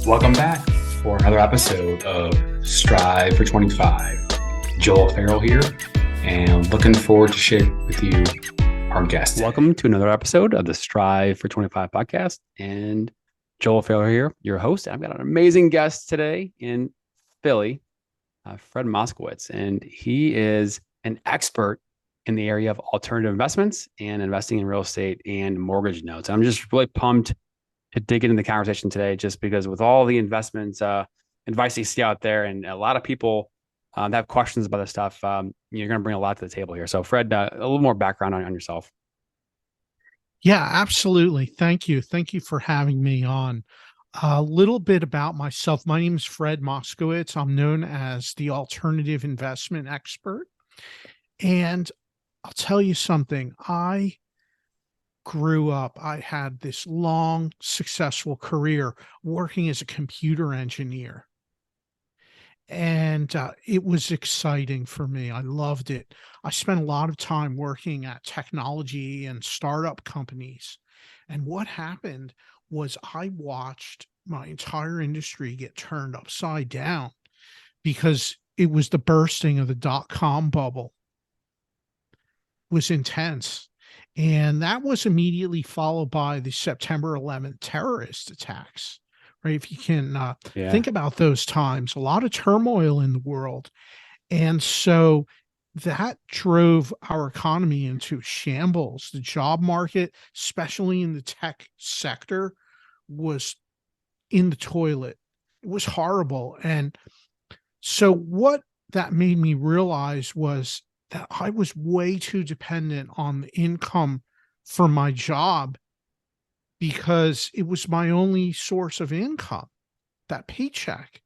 Welcome back for another episode of Strive for 25. Joel Farrell here, and looking forward to sharing with you our guest. Welcome to another episode of the Strive for 25 podcast, and Joel Farrell here, your host. I've got an amazing guest today in Philly, Fred Moskowitz, and he is an expert in the area of alternative investments and investing in real estate and mortgage notes. I'm just really pumped to dig into the conversation today, just because with all the investments advice you see out there, and a lot of people have questions about this stuff, you're going to bring a lot to the table here. So Fred, a little more background on yourself. Yeah, absolutely. Thank you. Thank you for having me on. A little bit about myself. My name is Fred Moskowitz. I'm known as the alternative investment expert. And I'll tell you something. I grew up, I had this long, successful career working as a computer engineer. And it was exciting for me. I loved it. I spent a lot of time working at technology and startup companies. And what happened was I watched my entire industry get turned upside down because it was the bursting of the dot-com bubble. It was intense. And that was immediately followed by the September 11th terrorist attacks, right? If you can think about those times, a lot of turmoil in the world. And so that drove our economy into shambles. The job market, especially in the tech sector, was in the toilet. It was horrible. And so what that made me realize was that I was way too dependent on the income from my job because it was my only source of income, that paycheck.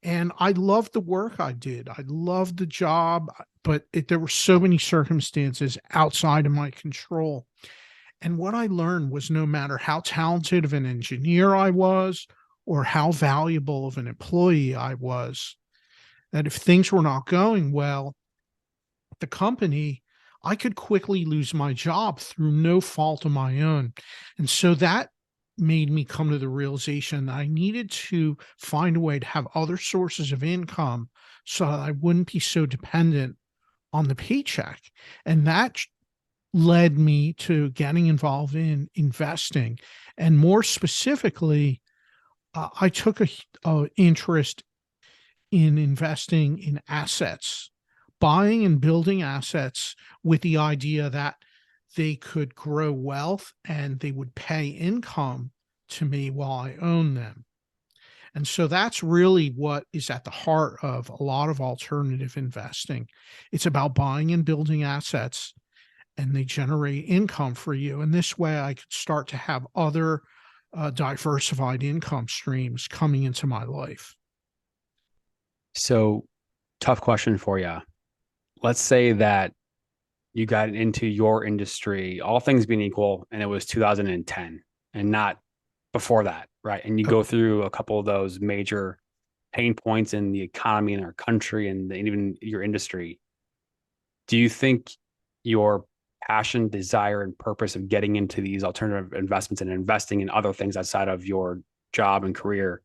And I loved the work I did. I loved the job, but there were so many circumstances outside of my control. And what I learned was no matter how talented of an engineer I was or how valuable of an employee I was, that if things were not going well, the company, I could quickly lose my job through no fault of my own. And so that made me come to the realization that I needed to find a way to have other sources of income so that I wouldn't be so dependent on the paycheck. And that led me to getting involved in investing. And more specifically, I took a interest in investing in assets, buying and building assets with the idea that they could grow wealth and they would pay income to me while I own them. And so that's really what is at the heart of a lot of alternative investing. It's about buying and building assets, and they generate income for you. And this way I could start to have other diversified income streams coming into my life. So, tough question for you. Let's say that you got into your industry, all things being equal, and it was 2010 and not before that, right? And you go through a couple of those major pain points in the economy in our country and even your industry. Do you think your passion, desire, and purpose of getting into these alternative investments and investing in other things outside of your job and career,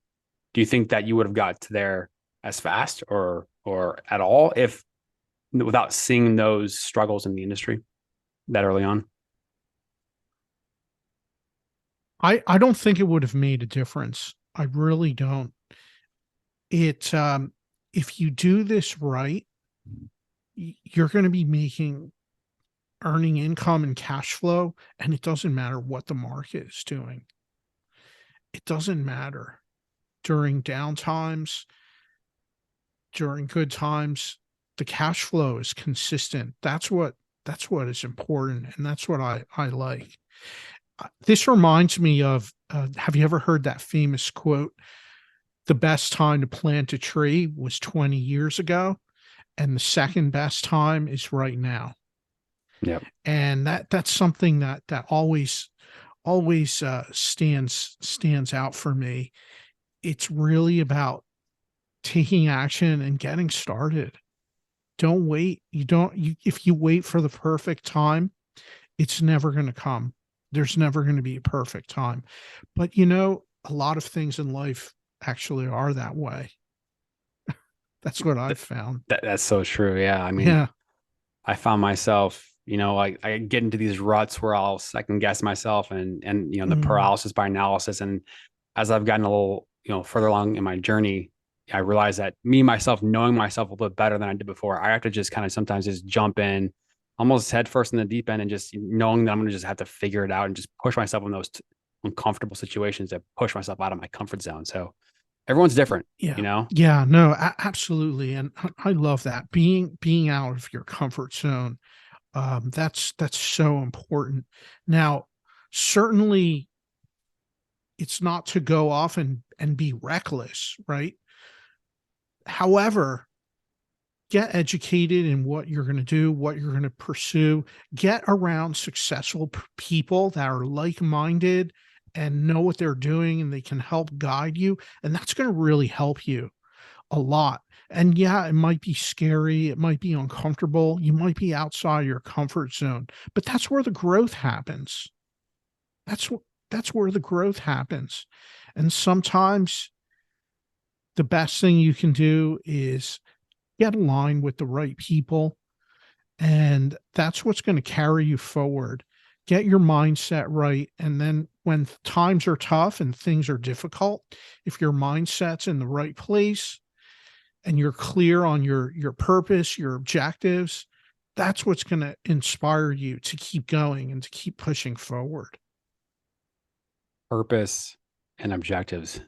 do you think that you would have got to there as fast or at all if without seeing those struggles in the industry that early on? I don't think it would have made a difference. I really don't. It if you do this right, you're going to be earning income and cash flow, and it doesn't matter what the market is doing. It doesn't matter. During down times, during good times, the cash flow is consistent. That's what is important, and that's what I like. This reminds me of, have you ever heard that famous quote? The best time to plant a tree was 20 years ago, and the second best time is right now. Yep. And that's something that always stands out for me. It's really about taking action and getting started. Don't wait. If you wait for the perfect time, it's never going to come. There's never going to be a perfect time. But a lot of things in life actually are that way. That's what I've found. That's so true. Yeah. I mean, Yeah. I found myself, I get into these ruts where I'll second guess myself and the Mm, paralysis by analysis. And as I've gotten a little, further along in my journey, I realize that myself, knowing myself a little bit better than I did before, I have to just kind of sometimes just jump in almost head first in the deep end and just knowing that I'm going to just have to figure it out and just push myself in those uncomfortable situations that push myself out of my comfort zone. So everyone's different, yeah. you know? Yeah. No, absolutely. And I love that being out of your comfort zone. That's so important. Now, certainly it's not to go off and be reckless, right? However, get educated in what you're going to do, what you're going to pursue, get around successful people that are like-minded and know what they're doing and they can help guide you. And that's going to really help you a lot. And yeah, it might be scary, it might be uncomfortable, you might be outside your comfort zone, but that's where the growth happens. That's where the growth happens. And sometimes the best thing you can do is get aligned with the right people. And that's what's going to carry you forward. Get your mindset right. And then when times are tough and things are difficult, if your mindset's in the right place and you're clear on your purpose, your objectives, that's what's going to inspire you to keep going and to keep pushing forward. Purpose and objectives,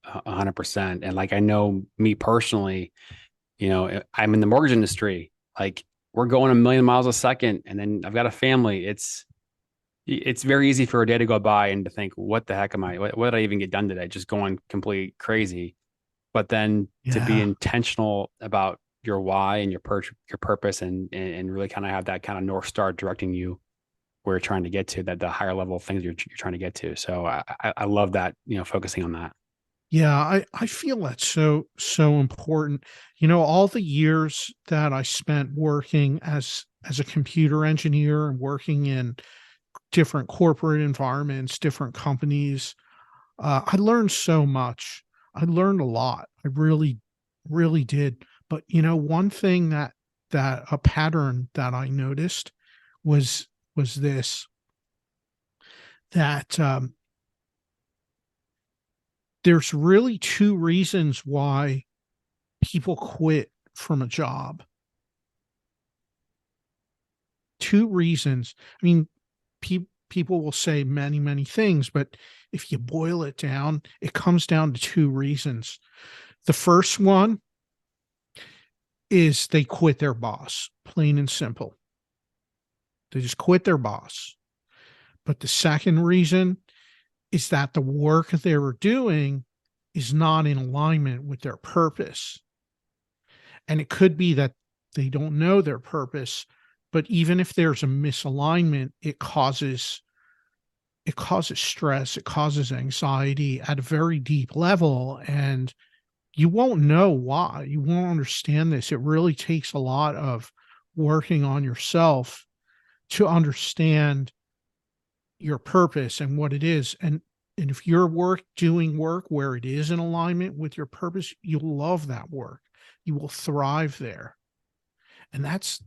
100%. And like, I know me personally, I'm in the mortgage industry. Like, we're going a million miles a second, and then I've got a family. It's very easy for a day to go by and to think, what the heck am I? What did I even get done today? Just going completely crazy. But then to be Yeah. intentional about your why and your purpose, and really kind of have that kind of North Star directing you where you're trying to get to, that the higher level of things you're trying to get to. So I love that, focusing on that. Yeah, I feel that's so important. All the years that I spent working as a computer engineer and working in different corporate environments, different companies, I learned so much. I learned a lot. I really did. But one thing that a pattern that I noticed was this, that there's really two reasons why people quit from a job. Two reasons. I mean, people will say many things, but if you boil it down, it comes down to two reasons. The first one is they quit their boss, plain and simple. They just quit their boss. But the second reason is that the work they were doing is not in alignment with their purpose. And it could be that they don't know their purpose, but even if there's a misalignment, it causes stress, it causes anxiety at a very deep level, and you won't know why. You won't understand this. It really takes a lot of working on yourself to understand your purpose and what it is. And if you're doing work where it is in alignment with your purpose, you'll love that work. You will thrive there. And that's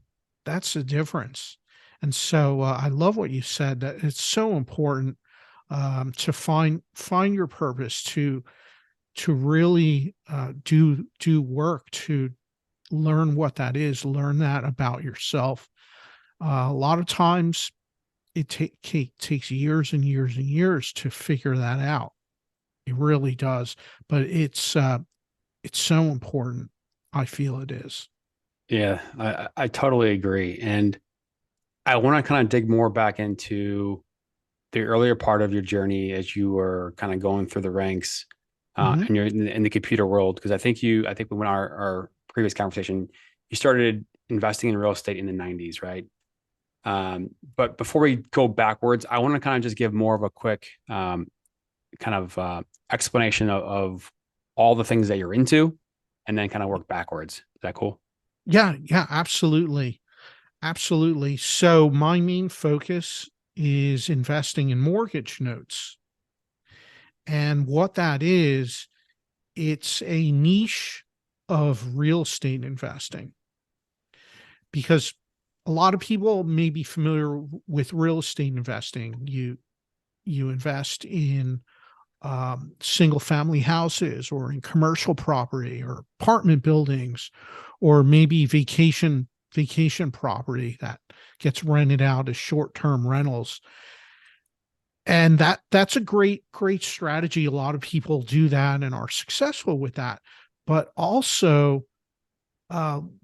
the difference. And so I love what you said, that it's so important to find your purpose, to really do work to learn what that is, learn that about yourself. A lot of times it takes years and years and years to figure that out. It really does, but it's so important. I feel it is. Yeah, I totally agree. And I want to kind of dig more back into the earlier part of your journey as you were kind of going through the ranks, Mhm. and you're in the computer world. Because I think when our previous conversation, you started investing in real estate in the 90s, right? But before we go backwards, I want to kind of just give more of a quick kind of explanation of all the things that you're into, and then kind of work backwards. Is that cool? Yeah, absolutely. Absolutely. So my main focus is investing in mortgage notes. And what that it's a niche of real estate investing, because a lot of people may be familiar with real estate investing. You invest in single family houses, or in commercial property, or apartment buildings, or maybe vacation property that gets rented out as short-term rentals. And that's a great strategy. A lot of people do that and are successful with that. But also,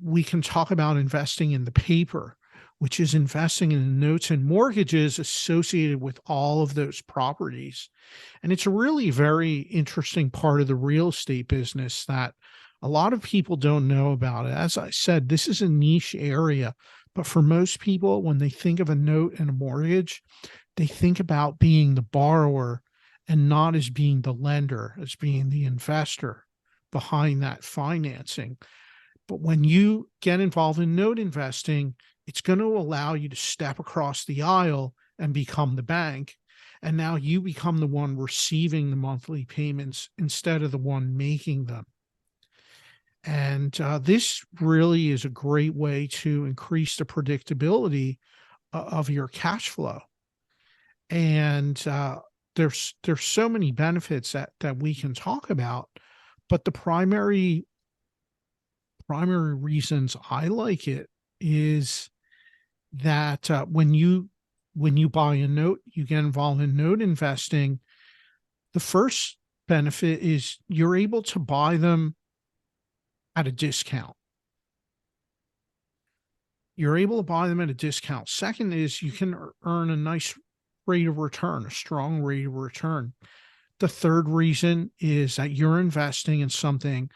we can talk about investing in the paper, which is investing in the notes and mortgages associated with all of those properties. And it's a really very interesting part of the real estate business that a lot of people don't know about. As I said, this is a niche area, but for most people, when they think of a note and a mortgage, they think about being the borrower and not as being the lender, as being the investor behind that financing. But when you get involved in note investing, it's going to allow you to step across the aisle and become the bank. And now you become the one receiving the monthly payments instead of the one making them. And this really is a great way to increase the predictability of your cash flow. And there's so many benefits that we can talk about, but the primary reasons I like it is that when you buy a note, you get involved in note investing. The first benefit is you're able to buy them at a discount. You're able to buy them at a discount. Second is you can earn a nice rate of return, a strong rate of return. The third reason is that you're investing in something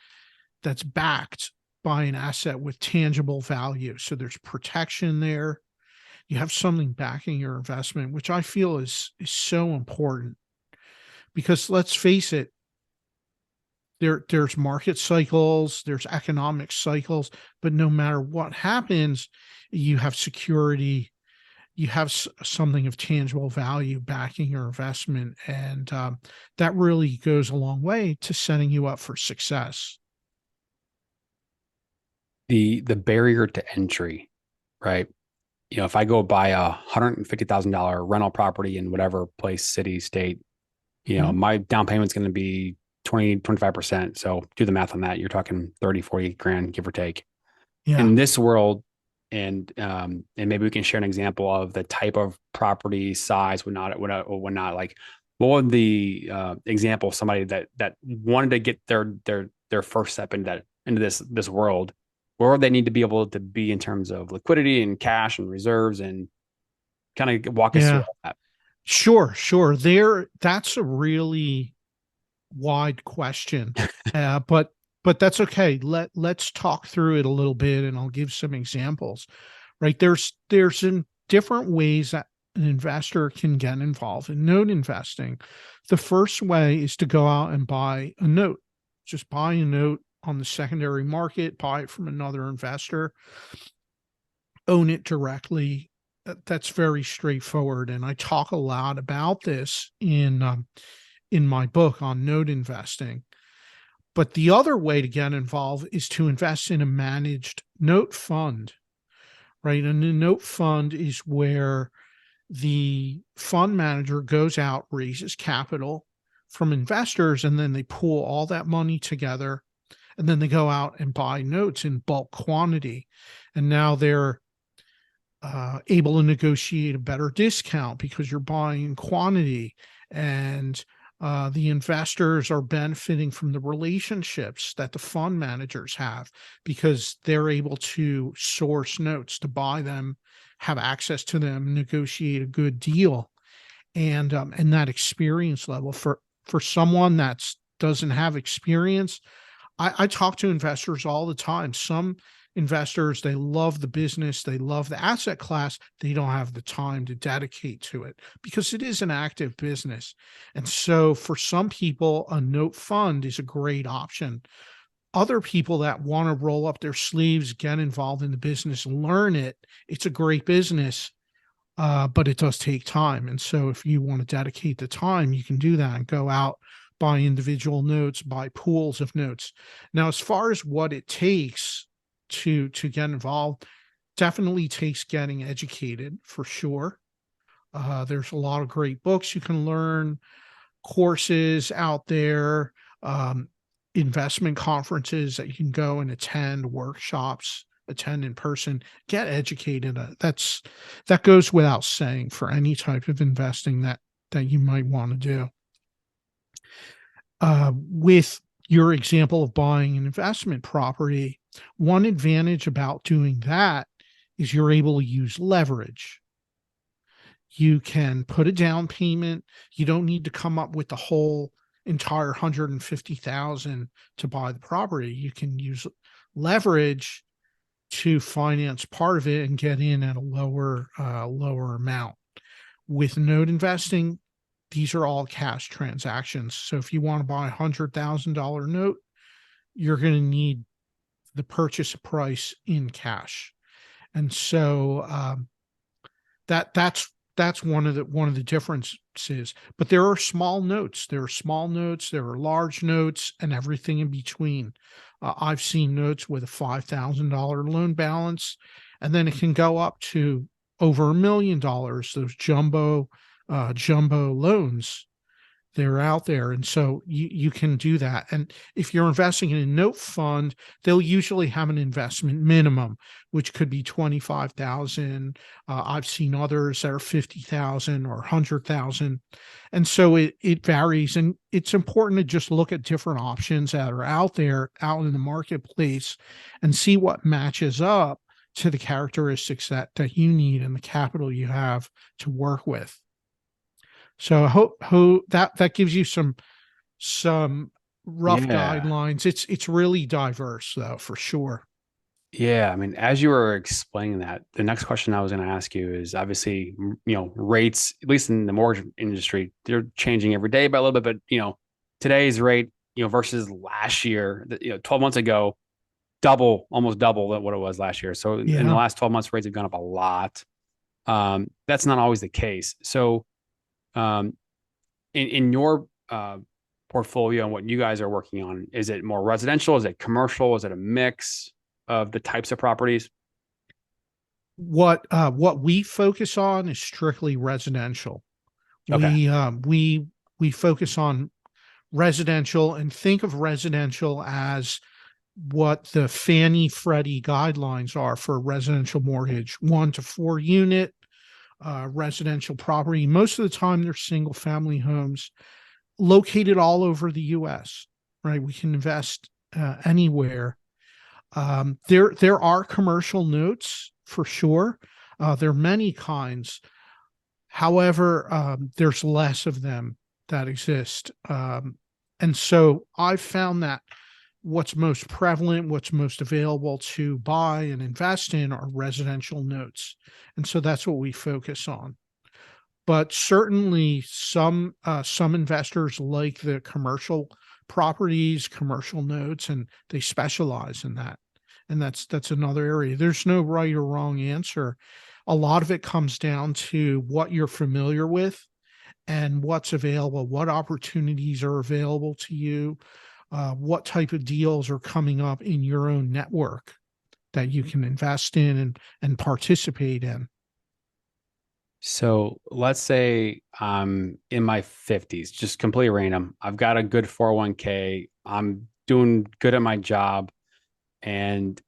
that's backed by an asset with tangible value. So there's protection there. You have something backing your investment, which I feel is so important, because let's face it, there's market cycles, there's economic cycles, but no matter what happens, you have security, you have something of tangible value backing your investment. And that really goes a long way to setting you up for success. The barrier to entry, right? You know, if I go buy $150,000 rental property in whatever place, city, state, you know, my down payment's going to be 25%. So do the math on that. You're talking 30, 40 grand, give or take. Yeah. In this world, and maybe we can share an example of the type of property size, would not like, what would the example of somebody that wanted to get their first step into this world, where would they need to be able to be in terms of liquidity and cash and reserves, and kind of walk us through all that? Sure. That's a really wide question, but that's okay. Let's talk through it a little bit, and I'll give some examples. Right? There's in different ways that an investor can get involved in note investing. The first way is to go out and buy a note. Just buy a note on the secondary market, buy it from another investor, own it directly. That's very straightforward, and I talk a lot about this in my book on note investing. But the other way to get involved is to invest in a managed note fund, right? And a note fund is where the fund manager goes out, raises capital from investors, and then they pool all that money together, and then they go out and buy notes in bulk quantity. And now they're able to negotiate a better discount because you're buying in quantity, and the investors are benefiting from the relationships that the fund managers have, because they're able to source notes to buy them, have access to them, negotiate a good deal. And that experience level for someone that doesn't have experience, I talk to investors all the time. Some investors, they love the business, they love the asset class, they don't have the time to dedicate to it because it is an active business. And so for some people, a note fund is a great option. Other people that want to roll up their sleeves, get involved in the business, learn it, it's a great business, but it does take time. And so if you want to dedicate the time, you can do that and go out, buy individual notes, buy pools of notes. Now, as far as what it takes to get involved, definitely takes getting educated for sure. There's a lot of great books you can learn, courses out there, um, investment conferences that you can go and attend, workshops, attend in person, get educated. That goes without saying for any type of investing that you might want to do. With your example of buying an investment property, one advantage about doing that is you're able to use leverage. You can put a down payment. You don't need to come up with the whole entire 150,000 to buy the property. You can use leverage to finance part of it and get in at a lower amount. With note investing, these are all cash transactions. So if you want to buy $100,000 note, you're going to need the purchase price in cash. And so that's one of the differences. But there are small notes. There are large notes, and everything in between. I've seen notes with a $5,000 loan balance, and then it can go up to over $1 million. Those jumbo loans, they're out there. And so you can do that. And if you're investing in a note fund, they'll usually have an investment minimum, which could be 25,000. I've seen others that are 50,000 or 100,000. And so it varies. And it's important to just look at different options that are out there, out in the marketplace, and see what matches up to the characteristics that you need and the capital you have to work with. So I hope that gives you some rough guidelines. It's really diverse though, for sure. Yeah, I mean, as you were explaining that, the next question I was going to ask you is obviously, rates, at least in the mortgage industry, they're changing every day by a little bit, but today's rate, versus last year, 12 months ago, almost double what it was last year. So in the last 12 months, rates have gone up a lot. That's not always the case. So in your portfolio and what you guys are working on, is it more residential? Is it commercial? Is it a mix of the types of properties? What we focus on is strictly residential. Okay. We focus on residential, and think of residential as what the Fannie Freddie guidelines are for a residential mortgage, 1 to 4 unit residential property. Most of the time, they're single family homes located all over the U.S. Right? We can invest anywhere. There are commercial notes for sure. There are many kinds. However, there's less of them that exist. And so I've found that what's most prevalent, what's most available to buy and invest in are residential notes. And so that's what we focus on. But certainly some investors like the commercial properties, commercial notes, and they specialize in that. And that's another area. There's no right or wrong answer. A lot of it comes down to what you're familiar with and what's available, what opportunities are available to you, what type of deals are coming up in your own network that you can invest in and participate in. So let's say I'm in my 50s, just completely random. I've got a good 401k. I'm doing good at my job. And,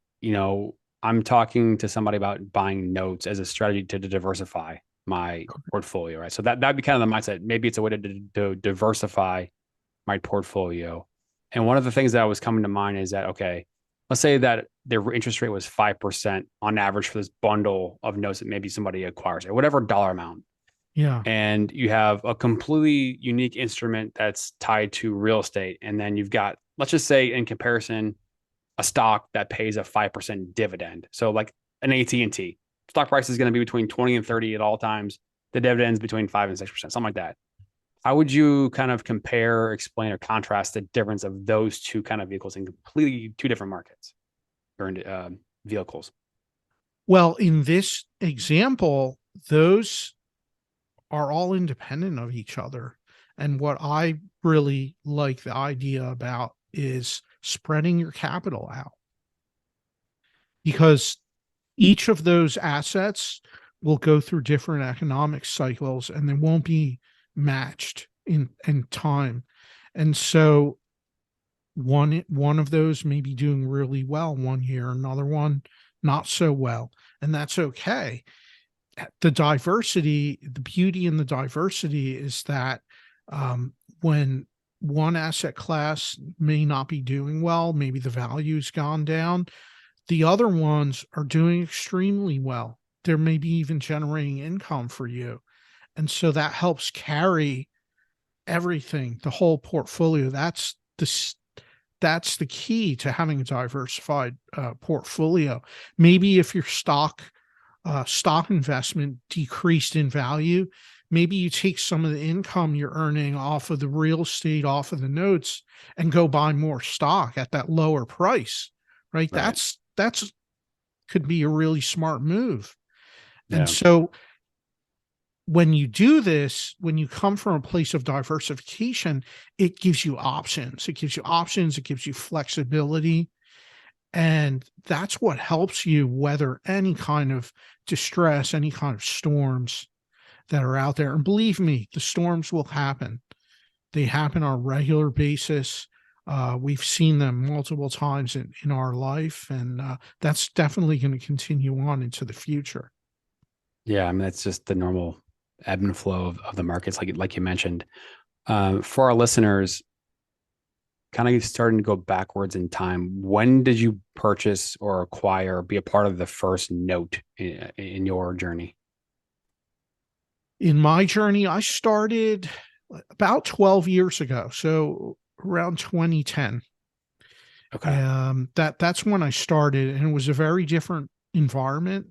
I'm talking to somebody about buying notes as a strategy to diversify my portfolio, right? So that'd be kind of the mindset. Maybe it's a way to diversify my portfolio. And one of the things that was coming to mind is that, okay, let's say that their interest rate was 5% on average for this bundle of notes that maybe somebody acquires at whatever dollar amount. Yeah. And you have a completely unique instrument that's tied to real estate. And then you've got, let's just say in comparison, a stock that pays a 5% dividend. So like an AT&T stock price is going to be between 20 and 30 at all times. The dividends between 5 and 6%, something like that. How would you kind of compare, explain, or contrast the difference of those two kind of vehicles in completely two different markets or vehicles? Well, in this example, those are all independent of each other. And what I really like the idea about is spreading your capital out, because each of those assets will go through different economic cycles and they won't be matched in time. And so one of those may be doing really well one year, another one not so well, and that's okay. The beauty in the diversity is that when one asset class may not be doing well, maybe the value's gone down, the other ones are doing extremely well. They're maybe even generating income for you. And so that helps carry everything, the whole portfolio. That's the key to having a diversified portfolio. Maybe if your stock investment decreased in value, maybe you take some of the income you're earning off of the real estate, off of the notes, and go buy more stock at that lower price, right? Right. That's could be a really smart move. And Yeah. so when you do this, when you come from a place of diversification, it gives you options. It gives you options, it gives you flexibility. And that's what helps you weather any kind of distress, any kind of storms that are out there. And believe me, the storms will happen. They happen on a regular basis. We've seen them multiple times in our life, and that's definitely going to continue on into the future. Yeah. I mean, that's just the normal ebb and flow of the markets, like you mentioned. For our listeners, kind of starting to go backwards in time, when did you purchase or acquire, or be a part of the first note in your journey? In my journey, I started about 12 years ago, so around 2010. Okay. That's when I started, and it was a very different environment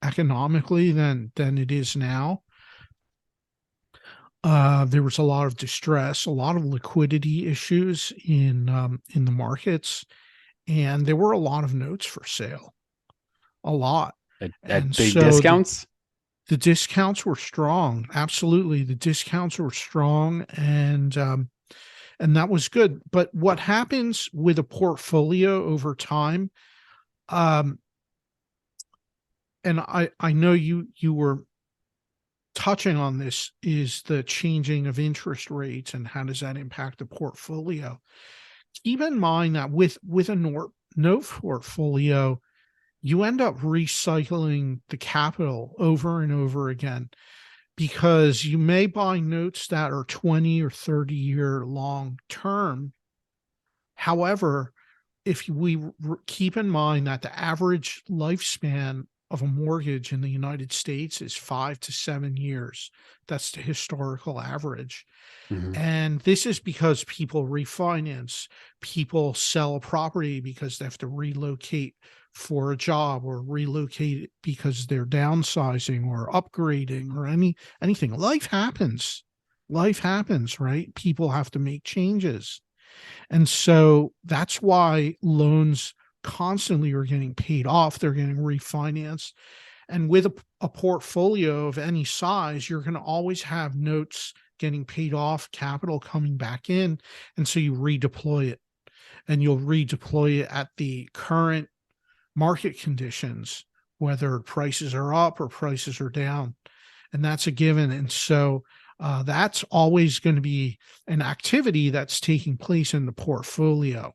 economically than it is now. There was a lot of distress, a lot of liquidity issues in the markets, and there were a lot of notes for sale, a lot. And At big so discounts? the discounts were strong. Absolutely, the discounts were strong, and that was good. But what happens with a portfolio over time? Um, and I know you were touching on this, is the changing of interest rates and how does that impact the portfolio. Keep in mind that with a note portfolio, you end up recycling the capital over and over again, because you may buy notes that are 20 or 30-year long term. However, if we keep in mind that the average lifespan of a mortgage in the United States is 5 to 7 years, that's the historical average. Mhm. And this is because people refinance, people sell a property because they have to relocate for a job, or relocate because they're downsizing or upgrading, or anything. Life happens, right? People have to make changes. And so that's why loans constantly are getting paid off, they're getting refinanced. And with a portfolio of any size, you're going to always have notes getting paid off, capital coming back in. And so you redeploy it, and you'll redeploy it at the current market conditions, whether prices are up or prices are down. And that's a given. And so that's always going to be an activity that's taking place in the portfolio.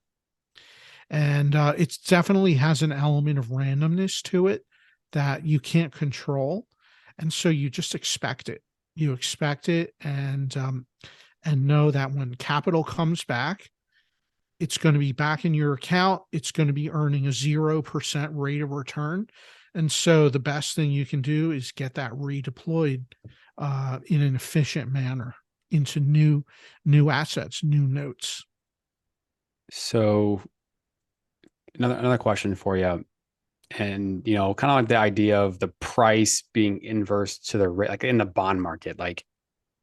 And it definitely has an element of randomness to it that you can't control. And so you just expect it. You expect it, and know that when capital comes back, it's going to be back in your account. It's going to be earning a 0% rate of return. And so the best thing you can do is get that redeployed in an efficient manner into new assets, new notes. So another question for you. And kind of like the idea of the price being inverse to the rate, like in the bond market. Like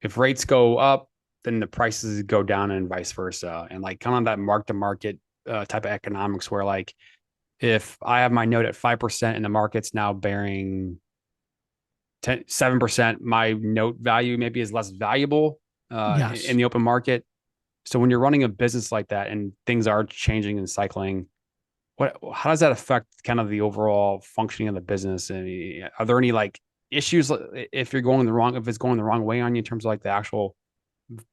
if rates go up, then the prices go down, and vice versa. And like kind of that mark to market type of economics, where like if I have my note at 5% and the market's now bearing 7%, my note value maybe is less valuable. Yes. in the open market. So when you're running a business like that and things are changing and cycling, how does that affect kind of the overall functioning of the business? And are there any like issues if it's going the wrong way on you in terms of like the actual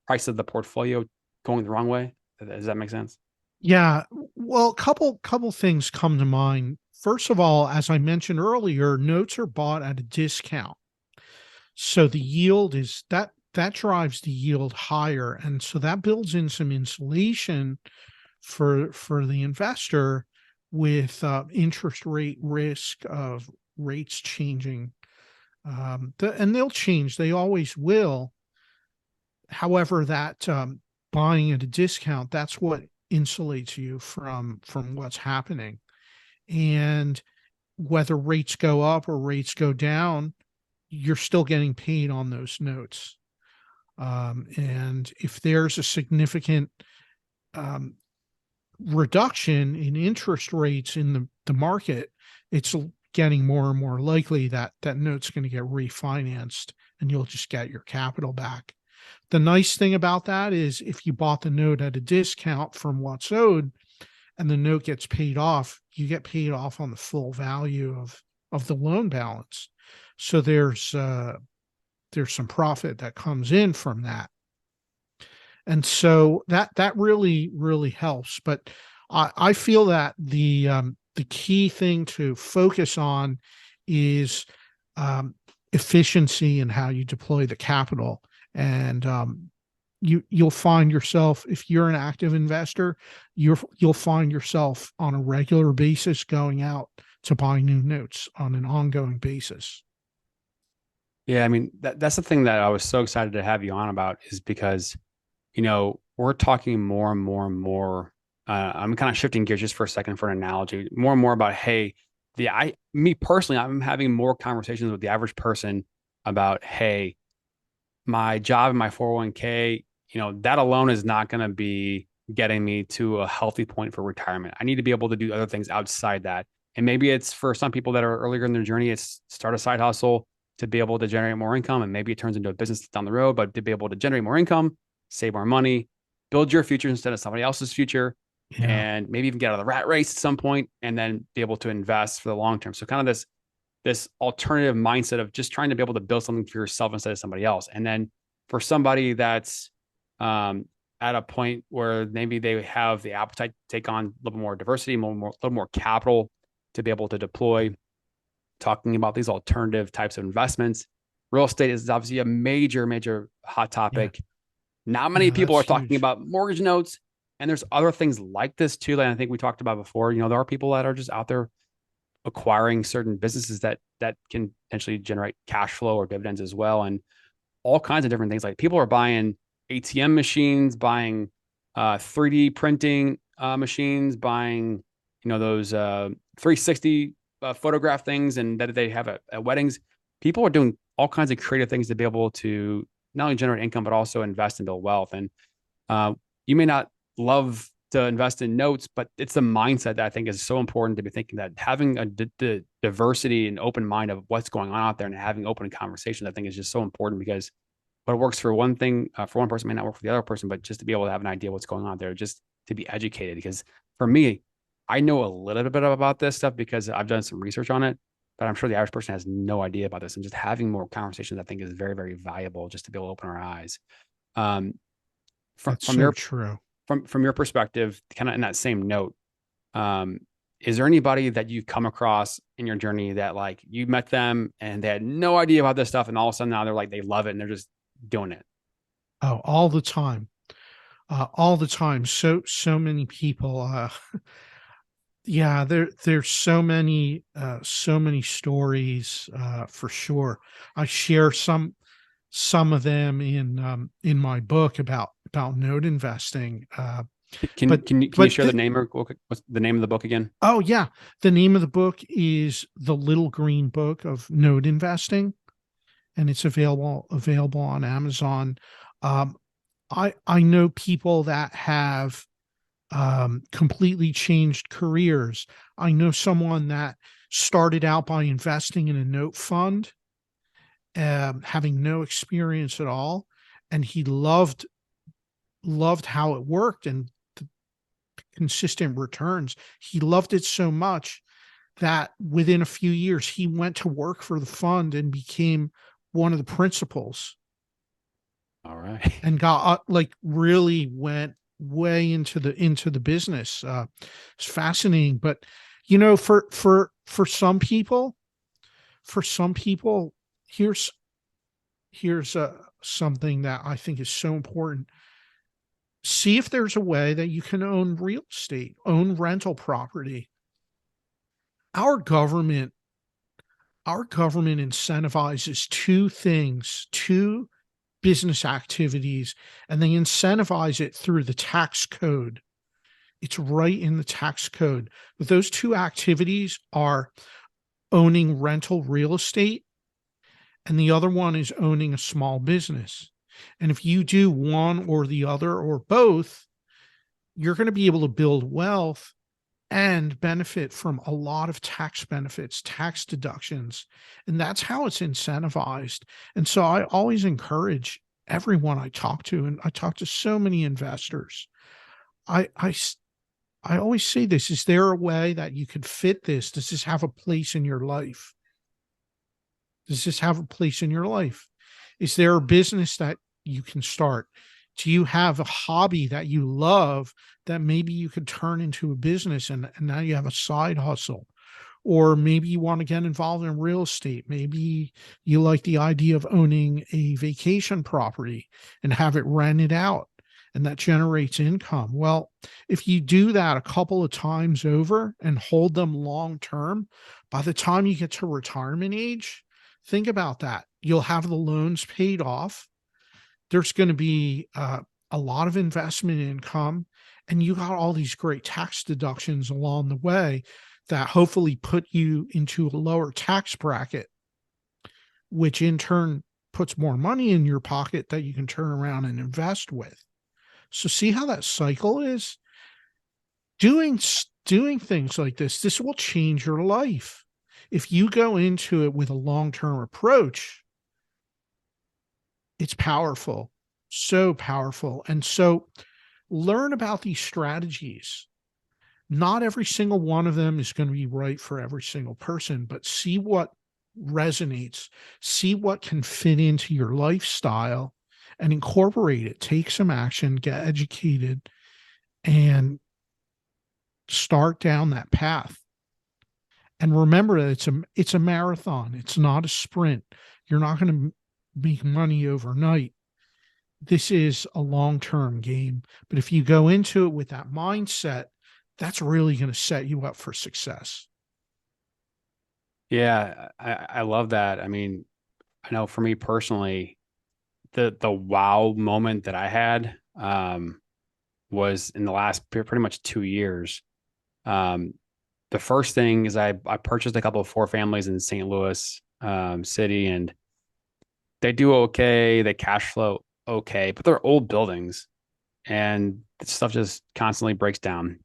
price of the portfolio going the wrong way? Does that make sense? Yeah. Well, couple things come to mind. First of all, as I mentioned earlier, notes are bought at a discount. So the yield is that drives the yield higher. And so that builds in some insulation for the investor with interest rate risk of rates changing. And they'll change, they always will. However, that buying at a discount, that's what insulates you from what's happening. And whether rates go up or rates go down, you're still getting paid on those notes. And if there's a significant um, reduction in interest rates in the market, it's getting more and more likely that that note's going to get refinanced and you'll just get your capital back. The nice thing about that is if you bought the note at a discount from what's owed and the note gets paid off, you get paid off on the full value of the loan balance. So there's some profit that comes in from that. And so that really helps. But I feel that the key thing to focus on is efficiency and how you deploy the capital. And you'll find yourself, if you're an active investor, you'll find yourself on a regular basis going out to buy new notes on an ongoing basis. Yeah, I mean that's the thing that I was so excited to have you on about is because we're talking more and more and more. I'm kind of shifting gears just for a second for an analogy, more and more about, hey, me personally, I'm having more conversations with the average person about, hey, my job and my 401k, that alone is not going to be getting me to a healthy point for retirement. I need to be able to do other things outside that. And maybe it's for some people that are earlier in their journey, it's start a side hustle to be able to generate more income. And maybe it turns into a business down the road, but to be able to generate more income, save more money, build your future instead of somebody else's future, Yeah. and maybe even get out of the rat race at some point and then be able to invest for the long term. So kind of this alternative mindset of just trying to be able to build something for yourself instead of somebody else. And then for somebody that's at a point where maybe they have the appetite to take on a little more diversity, a little more capital to be able to deploy, talking about these alternative types of investments. Real estate is obviously a major hot Yeah. topic. Not many Yeah. people That's are talking huge. about mortgage notes. And there's other things like this too, that I think we talked about before. There are people that are just out there acquiring certain businesses that can potentially generate cash flow or dividends as well, and all kinds of different things. Like people are buying ATM machines, buying 3D printing machines, buying those 360 photograph things, and that they have at weddings. People are doing all kinds of creative things to be able to not only generate income but also invest and build wealth. And you may not love to invest in notes, but it's the mindset that I think is so important to be thinking that having the diversity and open mind of what's going on out there and having open conversations, I think is just so important because what works for one thing, for one person may not work for the other person, but just to be able to have an idea what's going on there, just to be educated. Because for me, I know a little bit about this stuff because I've done some research on it, but I'm sure the average person has no idea about this. And just having more conversations, I think, is very valuable just to be able to open our eyes. Um, from, That's from so your true. from your perspective, kind of in that same note, um, is there anybody that you've come across in your journey that like you met them and they had no idea about this stuff, and all of a sudden now they're like they love it and they're just doing it? Oh, all the time. All the time. So many people. Yeah, there's so many stories for sure. I share some of them in my book about note investing. Can But can you can you but share the name or what's the name of the book again? oh yeah, the name of the book is The Little Green Book of Note Investing, and it's available on Amazon. Um, I know people that have completely changed careers. I know someone that started out by investing in a note fund, having no experience at all, and he loved how it worked and the consistent returns. He loved it so much that within a few years he went to work for the fund and became one of the principals, All right. and got like really went way into the business. It's fascinating. But for some people, here's something that I think is so important. See if there's a way that you can own real estate, own rental property. Our government, our government incentivizes two things, two business activities, and they incentivize it through the tax code. It's right in the tax code. But those two activities are owning rental real estate, and the other one is owning a small business. And if you do one or the other or both, you're going to be able to build wealth and benefit from a lot of tax benefits, tax deductions. And that's how it's incentivized. And so I always encourage everyone I talk to, and I talk to so many investors. I always say this: is there a way that you could fit this? Does this have a place in your life? Does this have a place in your life? Is there a business that you can start? Do you have a hobby that you love that maybe you could turn into a business, and now you have a side hustle? Or maybe you want to get involved in real estate. Maybe you like the idea of owning a vacation property and have it rented out, and that generates income. Well, if you do that a couple of times over and hold them long term, by the time you get to retirement age, think about that. You'll have the loans paid off. There's going to be a lot of investment income, and you got all these great tax deductions along the way that hopefully put you into a lower tax bracket, which in turn puts more money in your pocket that you can turn around and invest with. So see how that cycle is? Doing things like this will change your life. If you go into it with a long-term approach, it's powerful, so powerful. And so learn about these strategies. Not every single one of them is going to be right for every single person, but see what resonates, see what can fit into your lifestyle, and incorporate it. Take some action, get educated, and start down that path. And remember that it's a marathon. It's not a sprint. You're not going to make money overnight. This is a long-term game. But if you go into it with that mindset, that's really going to set you up for success. Yeah, I love that. I mean, I know for me personally, the wow moment that I had was in the last pretty much 2 years. The first thing is I purchased a couple of four families in St. Louis city, and they do okay. They cash flow okay, but they're old buildings and stuff just constantly breaks down.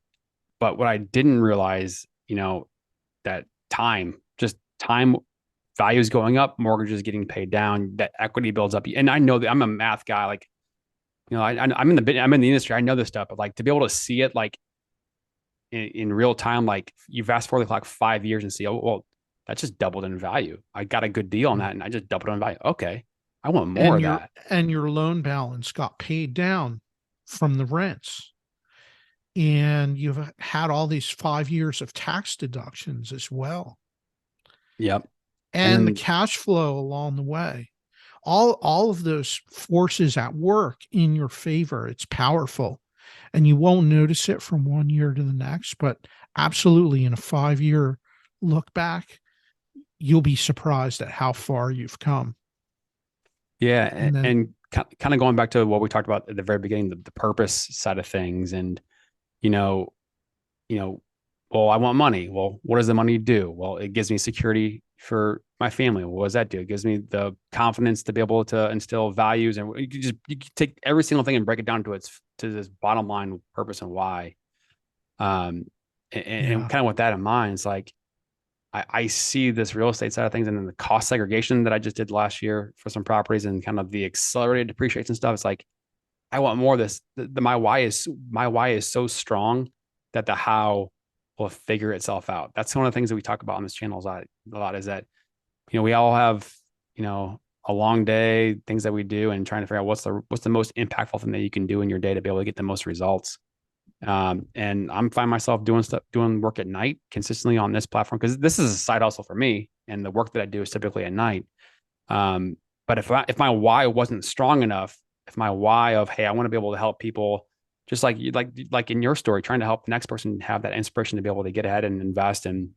But what I didn't realize, that just time values going up, mortgages getting paid down, that equity builds up. And I know that I'm a math guy. Like, I'm in the industry. I know this stuff, but like to be able to see it like in real time, like you fast forward like 5 years and see, oh, well, that just doubled in value. I got a good deal on that, and I just doubled in value. Okay, I want more of that. And your loan balance got paid down from the rents. And you've had all these 5 years of tax deductions as well. Yep. And the cash flow along the way. All of those forces at work in your favor. It's powerful. And you won't notice it from one year to the next, but absolutely in a 5-year look back, you'll be surprised at how far you've come. Yeah. And kind of going back to what we talked about at the very beginning, the purpose side of things. And, well, I want money. Well, what does the money do? Well, it gives me security for my family. What does that do? It gives me the confidence to be able to instill values, and you can take every single thing and break it down to this bottom line purpose and why. And kind of with that in mind, it's like I see this real estate side of things and then the cost segregation that I just did last year for some properties and kind of the accelerated depreciation stuff. It's like, I want more of this. My why is so strong that the how will figure itself out. That's one of the things that we talk about on this channel a lot is that, we all have, a long day, things that we do and trying to figure out what's the most impactful thing that you can do in your day to be able to get the most results. And I'm finding myself doing work at night consistently on this platform because this is a side hustle for me, and the work that I do is typically at night. But if my why wasn't strong enough, if my why of, hey, I want to be able to help people, just like you, like in your story, trying to help the next person have that inspiration to be able to get ahead and invest and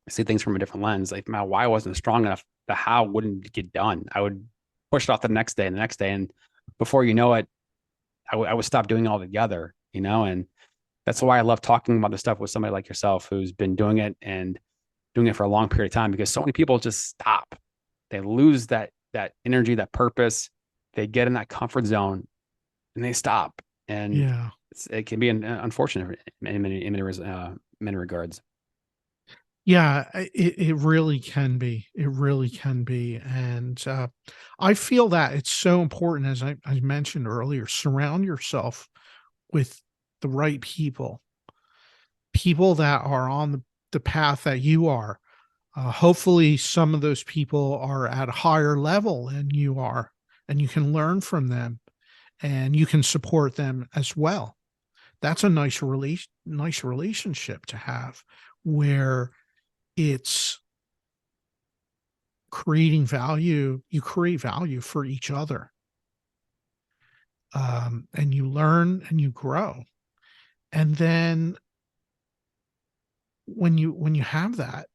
see things from a different lens. Like my why wasn't strong enough, the how wouldn't get done. I would push it off the next day and the next day, and before you know it, I would stop doing it altogether. And that's why I love talking about this stuff with somebody like yourself who's been doing it and doing it for a long period of time, because so many people just stop. They lose that energy, that purpose. They get in that comfort zone and they stop. And Yeah. it can be unfortunate many regards. Yeah, it really can be. It really can be. And I feel that it's so important, as I mentioned earlier, surround yourself with the right people, people that are on the path that you are. Hopefully, some of those people are at a higher level than you are, and you can learn from them and you can support them as well. That's a nice relationship to have, where it's creating value. You create value for each other, and you learn and you grow. And then when you have that,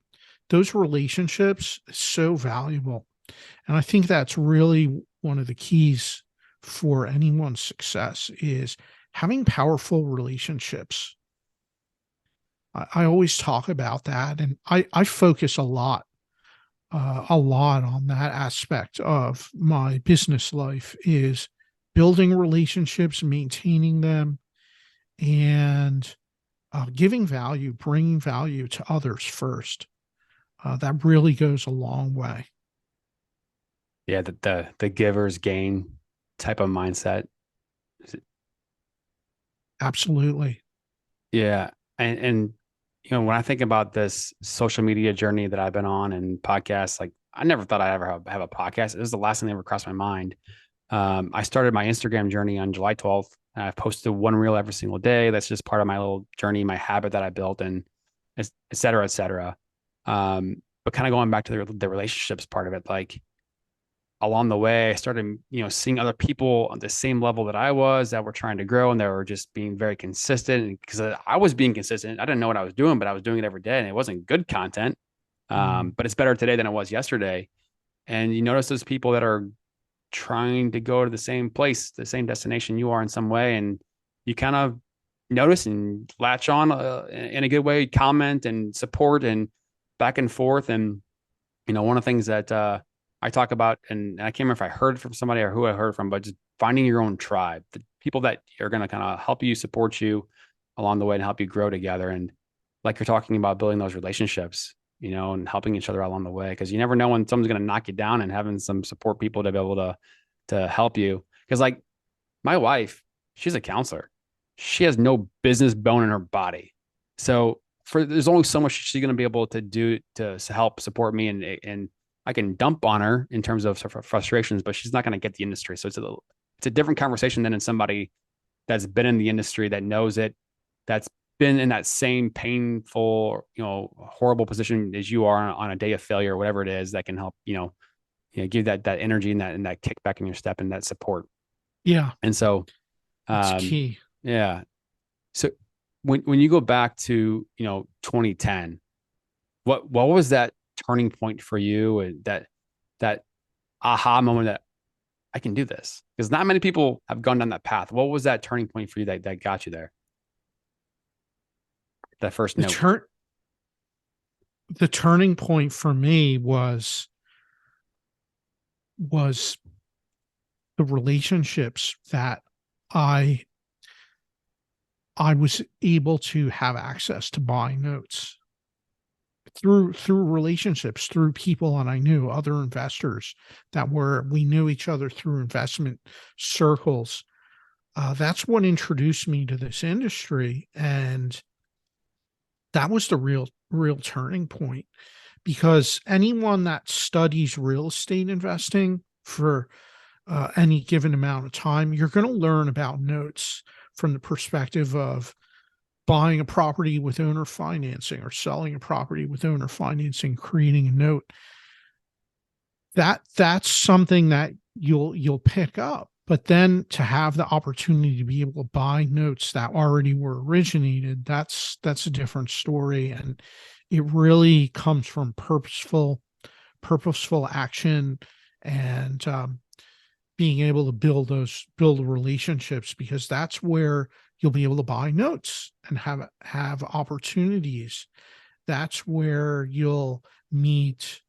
those relationships is so valuable. And I think that's really one of the keys for anyone's success is having powerful relationships. I always talk about that, and I focus a lot on that aspect of my business life is building relationships, maintaining them, and giving value, bringing value to others first. That really goes a long way. Yeah, the giver's gain type of mindset. Absolutely. Yeah. And when I think about this social media journey that I've been on and podcasts, like I never thought I'd ever have a podcast. It was the last thing that ever crossed my mind. I started my Instagram journey on July 12th. And I've posted one reel every single day. That's just part of my little journey, my habit that I built, and et cetera, et cetera. But kind of going back to the relationships part of it, like along the way, I started, seeing other people on the same level that I was that were trying to grow, and they were just being very consistent. Because I was being consistent, I didn't know what I was doing, but I was doing it every day, and it wasn't good content. Mm. But it's better today than it was yesterday. And you notice those people that are trying to go to the same place, the same destination you are in some way, and you kind of notice and latch on in a good way, comment and support and back and forth. And one of the things that I talk about, and I can't remember if I heard from somebody or who I heard from, but just finding your own tribe, the people that are going to kind of help you, support you along the way, and help you grow together. And like you're talking about, building those relationships, and helping each other along the way, because you never know when someone's going to knock you down, and having some support people to be able to help you. Because like my wife, she's a counselor. She has no business bone in her body. So there's only so much she's going to be able to do to help support me, and I can dump on her in terms of frustrations, but she's not going to get the industry. So it's a different conversation than in somebody that's been in the industry, that knows it, that's been in that same painful, horrible position as you are on a day of failure, or whatever it is, that can help, give that energy and that kick back in your step and that support. Yeah, And so, it's um, key. yeah. So when you go back to, 2010, what was that turning point for you, and that aha moment that I can do this? Because not many people have gone down that path. What was that turning point for you that got you there? That first The note. turn the turning point for me was the relationships that I I was able to have access to buying notes. through relationships, through people, and I knew other investors we knew each other through investment circles. That's what introduced me to this industry, and that was the real turning point. Because anyone that studies real estate investing for any given amount of time, you're going to learn about notes from the perspective of buying a property with owner financing or selling a property with owner financing, creating a note. That's something that you'll pick up. But then to have the opportunity to be able to buy notes that already were originated, that's a different story. And it really comes from purposeful action, and being able to build relationships, because that's where you'll be able to buy notes and have opportunities. That's where you'll meet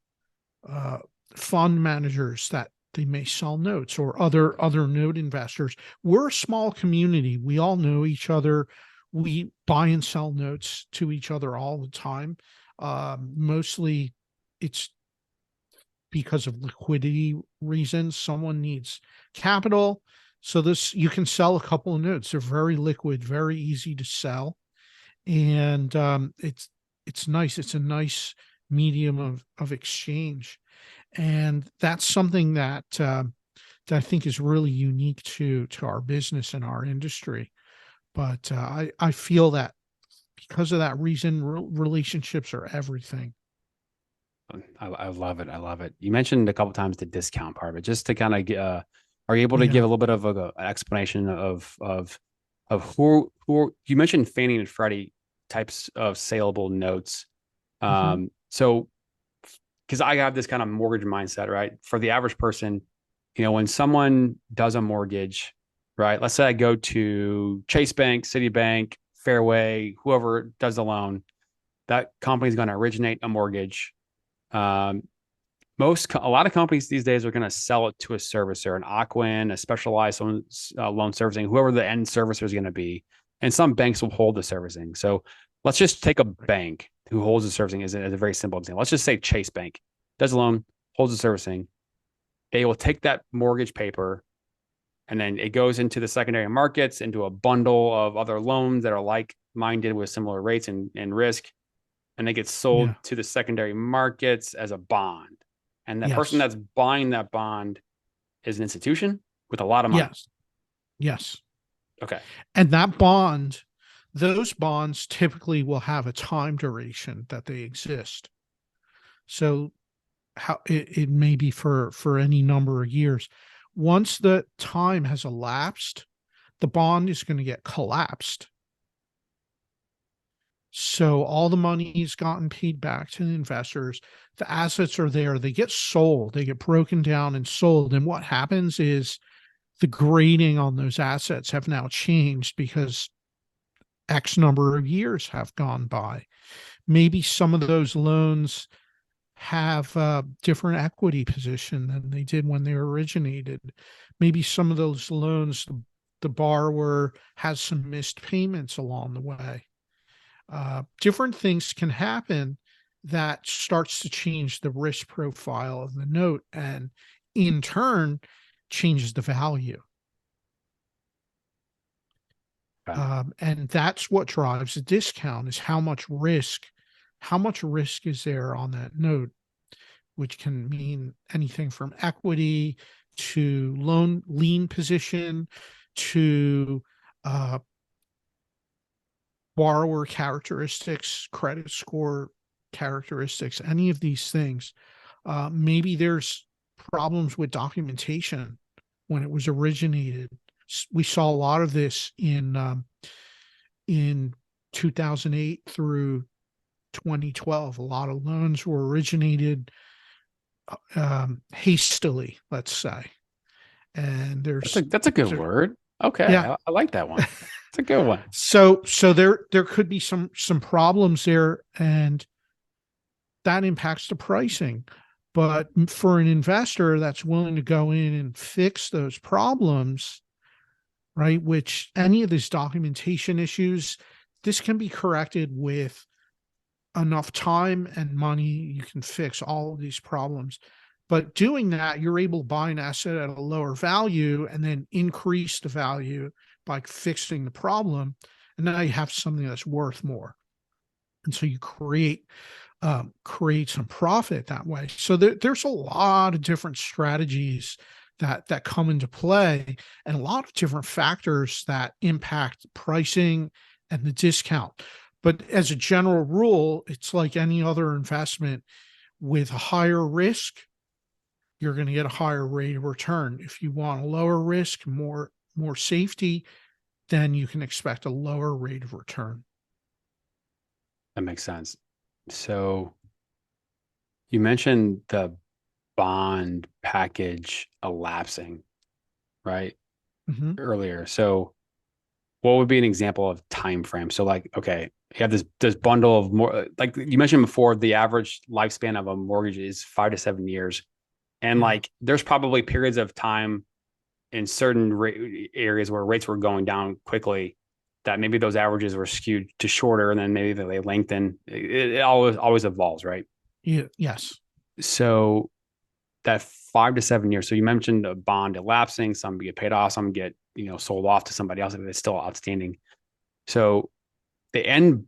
fund managers that they may sell notes, or other note investors. We're a small community. We all know each other. We buy and sell notes to each other all the time. Mostly it's because of liquidity reasons. Someone needs capital. So you can sell a couple of notes. They're very liquid, very easy to sell. And it's nice. It's a nice medium of exchange. And that's something that I think is really unique to our business and our industry. But I feel that because of that reason, relationships are everything. I love it. I love it. You mentioned a couple times the discount part, but just to kind of get, are you able to give a little bit of an explanation of who you mentioned Fannie and Freddie types of saleable notes. So, because I have this kind of mortgage mindset, right? For the average person, when someone does a mortgage, right? Let's say I go to Chase Bank, Citibank, Fairway, whoever does the loan, that company is going to originate a mortgage. A lot of companies these days are going to sell it to a servicer, an Ocwen, a specialized loan servicing, whoever the end servicer is going to be. And some banks will hold the servicing. So let's just take a bank who holds the servicing as a very simple example. Let's just say Chase Bank does a loan, holds the servicing. They will take that mortgage paper, and then it goes into the secondary markets, into a bundle of other loans that are like-minded with similar rates and risk. And they get sold to the secondary markets as a bond. And the person that's buying that bond is an institution with a lot of money. Yes. Okay. And those bonds typically will have a time duration that they exist. So it may be for any number of years. Once the time has elapsed, the bond is going to get collapsed. So all the money's gotten paid back to the investors. The assets are there. They get sold. They get broken down and sold. And what happens is the grading on those assets have now changed because X number of years have gone by. Maybe some of those loans have a different equity position than they did when they originated. Maybe some of those loans, the borrower has some missed payments along the way. Different things can happen that starts to change the risk profile of the note, and in turn changes the value. And that's what drives the discount, is how much risk is there on that note, which can mean anything from equity to loan lien position to borrower characteristics, credit score characteristics, any of these things. Maybe there's problems with documentation when it was originated. We saw a lot of this in 2008 through 2012. A lot of loans were originated hastily, let's say. And that's a good word. Okay, yeah. I like that one. It's a good one. So there could be some problems there, and that impacts the pricing. But for an investor that's willing to go in and fix those problems, right, which any of these documentation issues, this can be corrected with enough time and money, you can fix all of these problems. But doing that, you're able to buy an asset at a lower value and then increase the value by fixing the problem. And now you have something that's worth more. And so you create some profit that way. So there's a lot of different strategies that come into play, and a lot of different factors that impact pricing and the discount. But as a general rule, it's like any other investment. With a higher risk, you're going to get a higher rate of return. If you want a lower risk, more safety, then you can expect a lower rate of return. That makes sense. So you mentioned the bond package elapsing, right? Mm-hmm. Earlier. So what would be an example of time frame? So like, okay, you have this bundle of more, like you mentioned before, the average lifespan of a mortgage is 5 to 7 years. And Yeah. like there's probably periods of time in certain areas where rates were going down quickly that maybe those averages were skewed to shorter, and then maybe they lengthen. It always evolves, right? Yeah. Yes. So that 5 to 7 years. So you mentioned a bond elapsing, some get paid off, some get, sold off to somebody else if it's still outstanding. So the end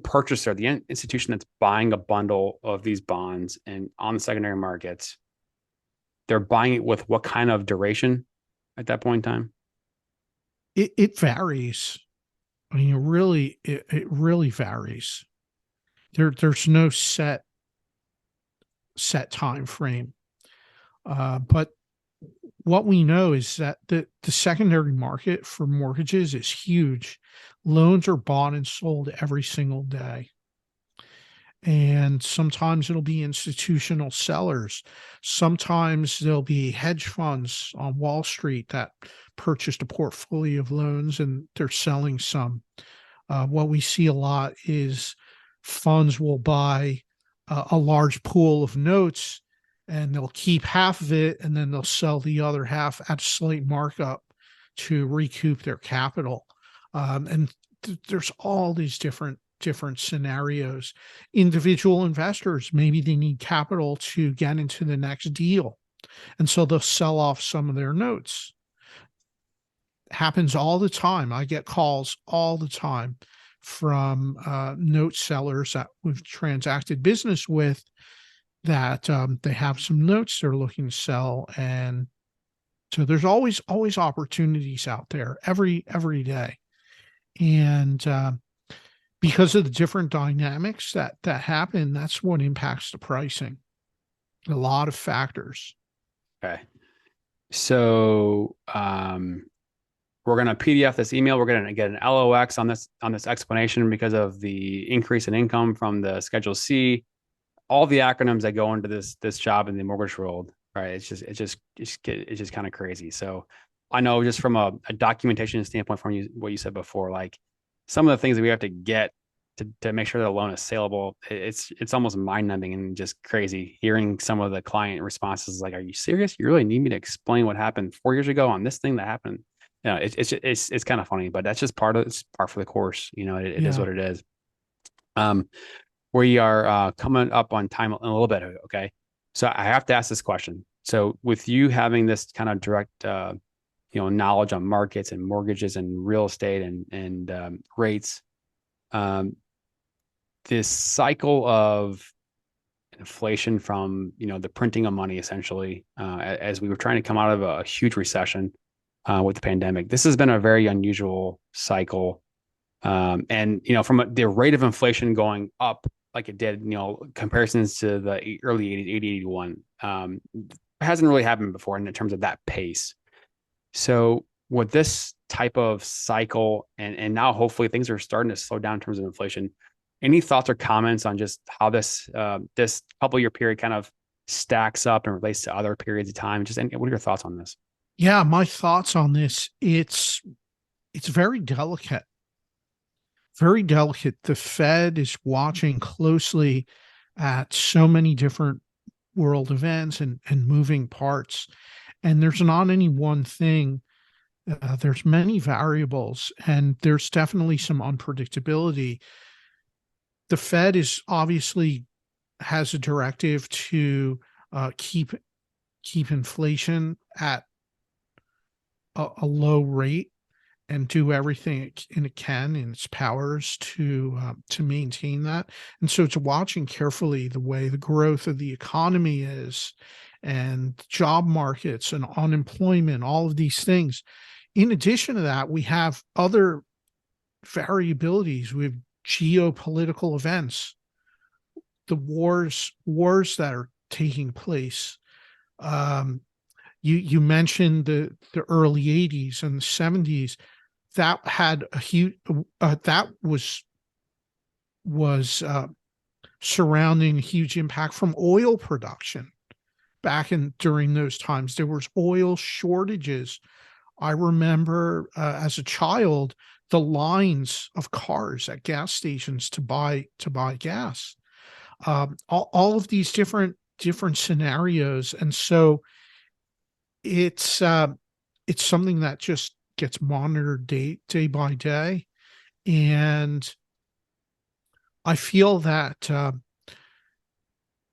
purchaser, the end institution that's buying a bundle of these bonds and on the secondary markets, they're buying it with what kind of duration at that point in time? It varies. I mean, it really varies. There's no set time frame. But what we know is that the secondary market for mortgages is huge. Loans are bought and sold every single day. And sometimes it'll be institutional sellers. Sometimes there'll be hedge funds on Wall Street that purchased a portfolio of loans and they're selling some. What we see a lot is funds will buy a large pool of notes and they'll keep half of it and then they'll sell the other half at a slight markup to recoup their capital. And there's all these different scenarios. Individual investors, maybe they need capital to get into the next deal. And so they'll sell off some of their notes. Happens all the time. I get calls all the time from note sellers that we've transacted business with that they have some notes they're looking to sell. And so there's always opportunities out there every day. And because of the different dynamics that happen, that's what impacts the pricing. A lot of factors. Okay. So we're going to PDF this email. We're going to get an LOX on this explanation because of the increase in income from the Schedule C, all the acronyms that go into this job in the mortgage world. Right. It's just kind of crazy. So I know just from a documentation standpoint, from what you said before, like some of the things that we have to get to make sure that a loan is saleable, it's almost mind-numbing and just crazy hearing some of the client responses like, are you serious? You really need me to explain what happened 4 years ago on this thing that happened? It's kind of funny, but that's just part for the course. It is what it is. We are coming up on time in a little bit. Okay. So I have to ask this question. So with you having this kind of direct, knowledge on markets and mortgages and real estate and rates, this cycle of inflation from, the printing of money, essentially, as we were trying to come out of a huge recession with the pandemic, this has been a very unusual cycle. And, from the rate of inflation going up, like it did, comparisons to the early 80s, 81, hasn't really happened before in terms of that pace. So with this type of cycle, and now hopefully things are starting to slow down in terms of inflation, any thoughts or comments on just how this couple year period kind of stacks up and relates to other periods of time? What are your thoughts on this? Yeah, my thoughts on this, it's very delicate. Very delicate. The Fed is watching closely at so many different world events and moving parts. And there's not any one thing. There's many variables, and there's definitely some unpredictability. the Fed is obviously has a directive to keep inflation at a low rate and do everything it can in its powers to maintain that. And so it's watching carefully the way the growth of the economy is, and job markets and unemployment, all of these things. In addition to that, we have other variabilities. We have geopolitical events, the wars that are taking place. You mentioned the early 80s and the 70s. That had a huge that was surrounding a huge impact from oil production back in during those times. There was oil shortages. I remember as a child the lines of cars at gas stations to buy gas. All of these different scenarios, and so it's something that just gets monitored day by day. And I feel that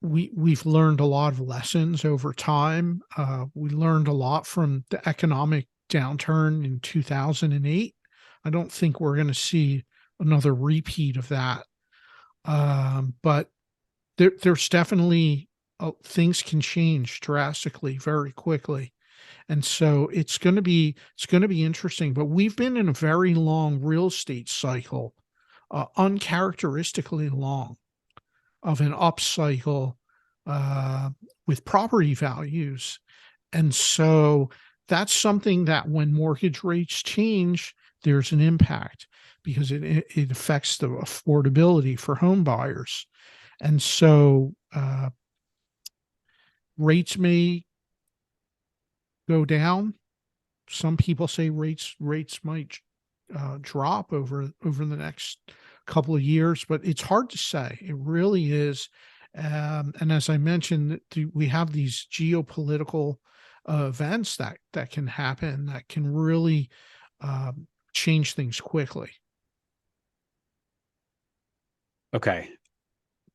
we've learned a lot of lessons over time. We learned a lot from the economic downturn in 2008. I don't think we're going to see another repeat of that. But there's definitely things can change drastically very quickly. And so it's going to be interesting, but we've been in a very long real estate cycle, uncharacteristically long, of an upcycle uh, with property values. And so that's something that when mortgage rates change, there's an impact because it affects the affordability for home buyers. And so rates may go down. Some people say rates might drop over the next couple of years, but it's hard to say. It really is. And as I mentioned, we have these geopolitical events that can happen that can really change things quickly. Okay.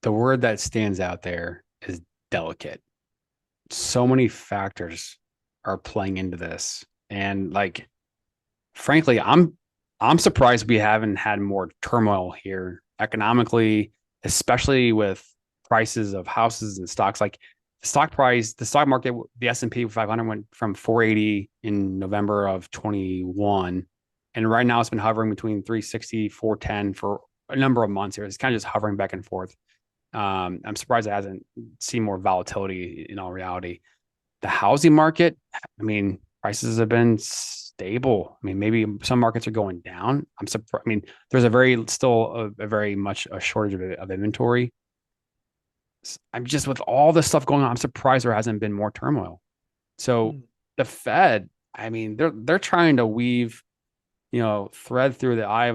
The word that stands out there is delicate. So many factors are playing into this. And like, frankly, I'm surprised we haven't had more turmoil here economically, especially with prices of houses and stocks. Like the stock price, the stock market, the S&P 500 went from 480 in November of 21. And right now it's been hovering between 360, 410 for a number of months here. It's kind of just hovering back and forth. I'm surprised it hasn't seen more volatility in all reality. The housing market, I mean, prices have been stable. I mean, maybe some markets are going down. I'm surprised. I mean, there's still a very much a shortage of inventory. I'm just with all this stuff going on, I'm surprised there hasn't been more turmoil. So the Fed, I mean, they're trying to weave, thread through the eye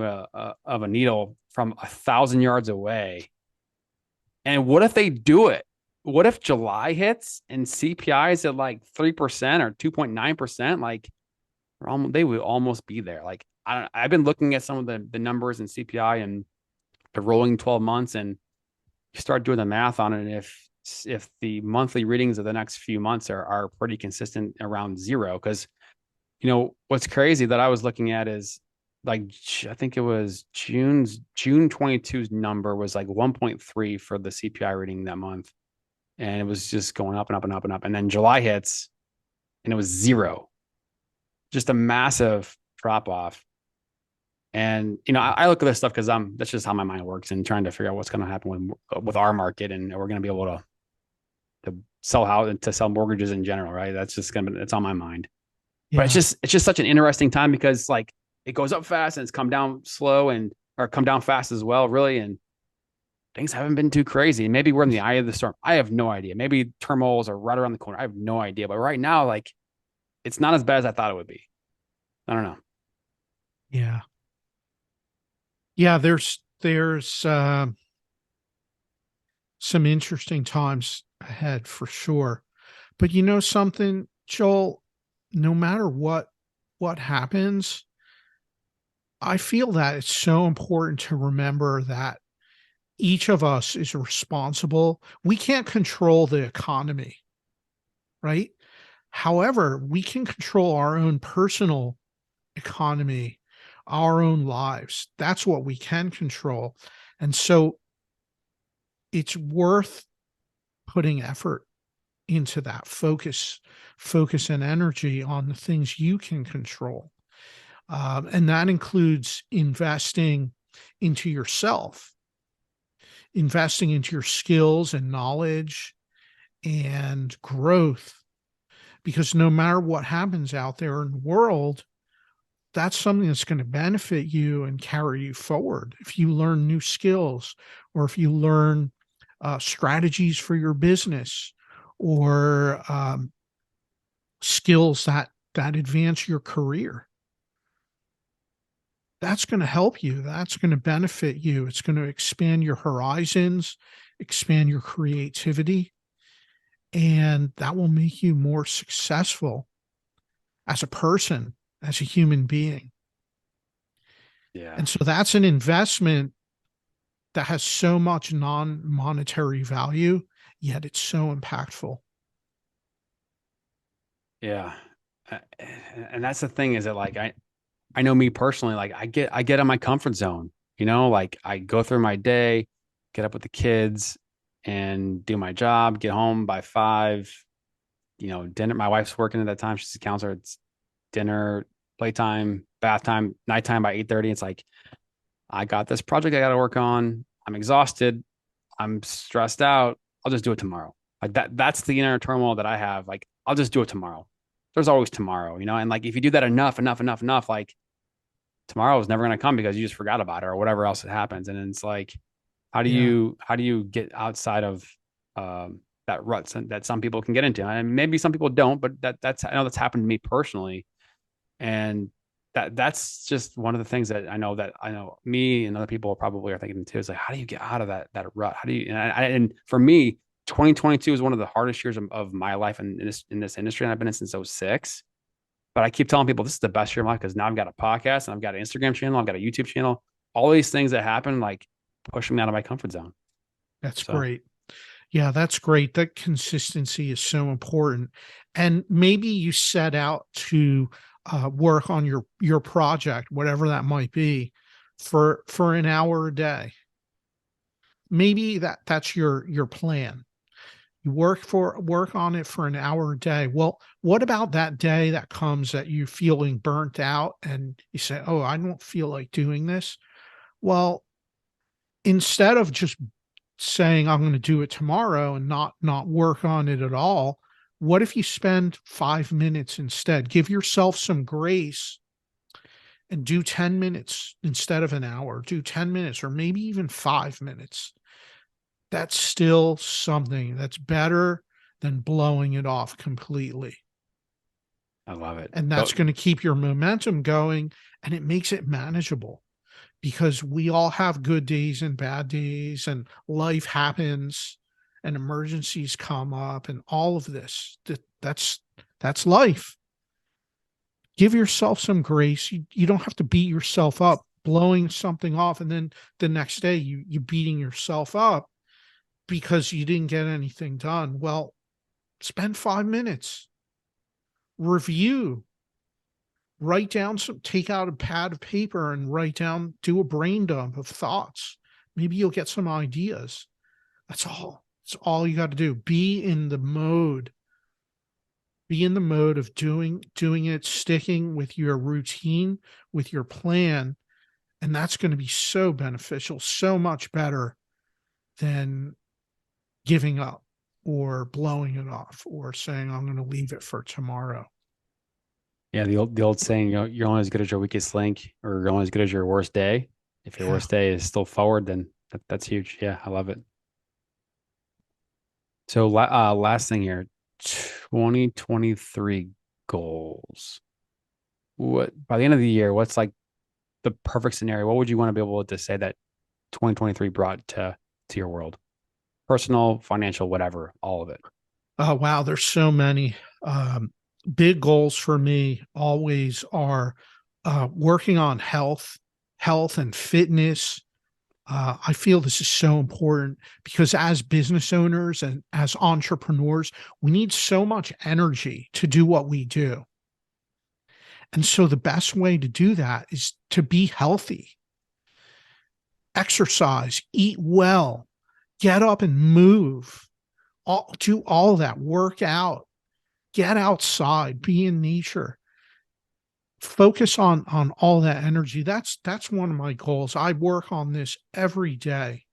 of a needle from 1,000 yards away. And what if they do it? What if July hits and CPI is at like 3% or 2.9%? Like they would almost be there. Like I've been looking at some of the numbers in CPI and the rolling 12 months, and you start doing the math on it. If the monthly readings of the next few months are pretty consistent around zero, because what's crazy that I was looking at is like I think it was June 22's number was like 1.3 for the CPI reading that month. And it was just going up and up and up and up. And then July hits and it was zero. Just a massive drop off. And, I look at this stuff because that's just how my mind works and trying to figure out what's going to happen with our market. And we're going to be able to sell mortgages in general, right? That's just it's on my mind. Yeah. But it's just such an interesting time because like it goes up fast and it's come down slow or come down fast as well, really. And things haven't been too crazy. Maybe we're in the eye of the storm. I have no idea. Maybe turmoils are right around the corner. I have no idea. But right now, like, it's not as bad as I thought it would be. I don't know. Yeah. Yeah, there's some interesting times ahead for sure. But you know something, Joel, no matter what happens, I feel that it's so important to remember that each of us is responsible. We can't control the economy, right? However, we can control our own personal economy, our own lives. That's what we can control. And so it's worth putting effort into that focus and energy on the things you can control. And that includes into yourself, investing into your skills and knowledge and growth. Because no matter what happens out there in the world, that's something that's going to benefit you and carry you forward. If you learn new skills, or if you learn strategies for your business, or skills that advance your career, that's going to help you. That's going to benefit you. It's going to expand your horizons, expand your creativity, and that will make you more successful as a person, as a human being. Yeah. And so that's an investment that has so much non-monetary value, yet it's so impactful. Yeah. And that's the thing, is that like I know me personally, like I get in my comfort zone, like I go through my day, get up with the kids and do my job, get home by 5, dinner. My wife's working at that time. She's a counselor. It's dinner, playtime, bath time, nighttime by 8:30. It's like, I got this project I got to work on. I'm exhausted. I'm stressed out. I'll just do it tomorrow. Like that's the inner turmoil that I have. Like, I'll just do it tomorrow. There's always tomorrow, and like if you do that enough, like tomorrow is never going to come because you just forgot about it or whatever else it happens. And it's like, Yeah. how do you get outside of that rut that some people can get into? And maybe some people don't, but I know that's happened to me personally. And that's just one of the things that I know me and other people probably are thinking too, is like, how do you get out of that rut? How do you, and for me, 2022 is one of the hardest years of my life in this industry. And I've been in since '06. But I keep telling people this is the best year of my life because now I've got a podcast and I've got an Instagram channel, I've got a YouTube channel. All these things that happen, like, push me out of my comfort zone. That's So great. Yeah, that's great. That consistency is so important. And maybe you set out to work on your project, whatever that might be, for an hour a day. Maybe that's your plan. You work on it for an hour a day. Well, what about that day that comes that you feeling burnt out and you say, "Oh, I don't feel like doing this." Well, instead of just saying I'm going to do it tomorrow and not work on it at all, what if you spend 5 minutes instead? Give yourself some grace and do 10 minutes instead of an hour. Do 10 minutes or maybe even 5 minutes. That's still something that's better than blowing it off completely. I love it. And that's going to keep your momentum going, and it makes it manageable, because we all have good days and bad days, and life happens and emergencies come up and all of this. That's life. Give yourself some grace. You don't have to beat yourself up blowing something off, and then the next day you beating yourself up because you didn't get anything done. Well, spend 5 minutes, review, write down take out a pad of paper and write down, do a brain dump of thoughts. Maybe you'll get some ideas. That's all. That's all you got to do. Be in the mode. Be in the mode of doing it, sticking with your routine, with your plan. And that's going to be so beneficial, so much better than giving up or blowing it off or saying, I'm going to leave it for tomorrow. Yeah, the old saying, you're only as good as your weakest link, or you're only as good as your worst day. If your Yeah. worst day is still forward, then that's huge. Yeah, I love it. So last thing here, 2023 goals. What, by the end of the year, what's like the perfect scenario? What would you want to be able to say that 2023 brought to your world? Personal, financial, whatever, all of it. Oh, wow. There's so many. Big goals for me always are working on health and fitness, I feel this is so important because as business owners and as entrepreneurs, we need so much energy to do what we do. And so the best way to do that is to be healthy, exercise, eat well, get up and move, do all that, work out, get outside, be in nature, focus on all that energy. That's one of my goals. I work on this every day.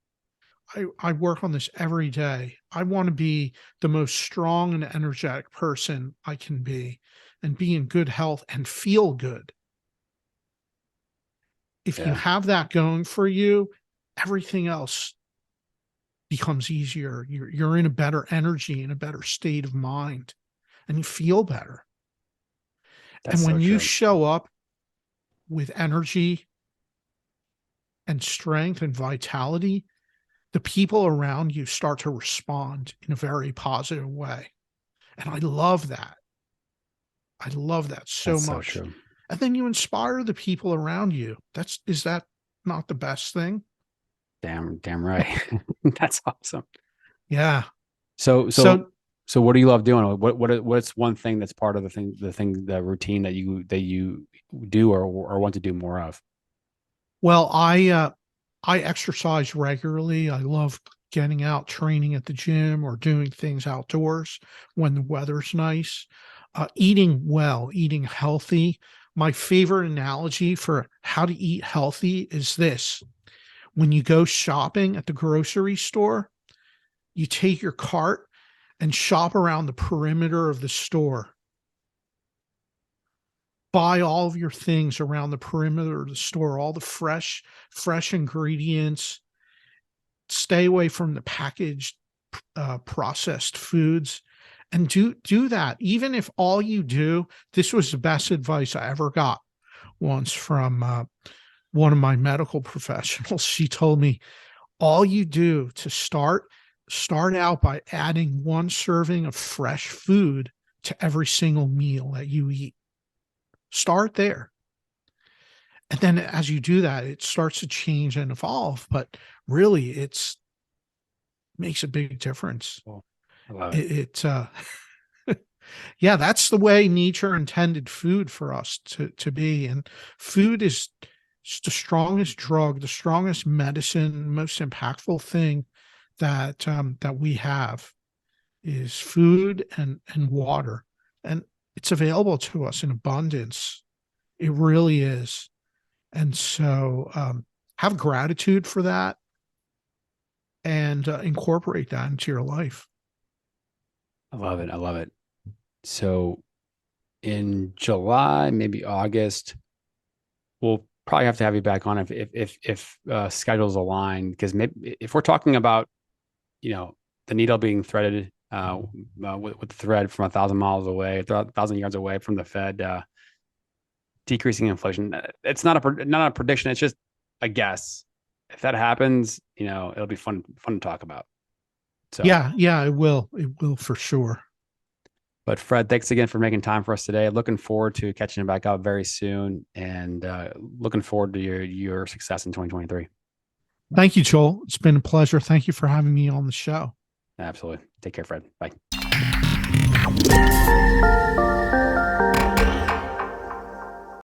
I work on this every day. I want to be the most strong and energetic person I can be and be in good health and feel good. If you Yeah, have that going for you, everything else becomes easier. You're in a better energy, in a better state of mind, and you feel better. that's And so when you true. show up with energy and strength and vitality, the people around you start to respond in a very positive way. And I love that. I love that so That's so much. true. And then you inspire the people around you. Is that not the best thing? Damn right. That's awesome. Yeah. So, so, So, so what do you love doing? What's one thing that's part of the routine that you do or want to do more of? well, I exercise regularly. I love getting out, training at the gym or doing things outdoors when the weather's nice. Eating well, eating healthy. My favorite analogy for how to eat healthy is this. When you go shopping at the grocery store, you take your cart and shop around the perimeter of the store. Buy all of your things around the perimeter of the store, all the fresh ingredients. Stay away from the packaged processed foods and do that. Even if all you do, this was the best advice I ever got once from one of my medical professionals. She told me, all you do to start out by adding one serving of fresh food to every single meal that you eat. Start there. And then as you do that, it starts to change and evolve. But really, it's makes a big difference. Well, I love it. It yeah, that's the way nature intended food for us to be. And food is the strongest drug, the strongest medicine, most impactful thing that we have is food and water. And it's available to us in abundance. It really is. And so have gratitude for that and incorporate that into your life. I love it. I love it. So in July, maybe August, we'll probably have to have you back on if schedules align, because maybe if we're talking about, the needle being threaded with the thread from 1,000 miles away, 1,000 yards away from the Fed, decreasing inflation. It's not a prediction. It's just a guess. If that happens, it'll be fun to talk about. So, Yeah, it will. It will for sure. but Fred, thanks again for making time for us today. Looking forward to catching back up very soon, and looking forward to your success in 2023. Thank you, Joel. It's been a pleasure. Thank you for having me on the show. Absolutely. Take care, Fred. Bye.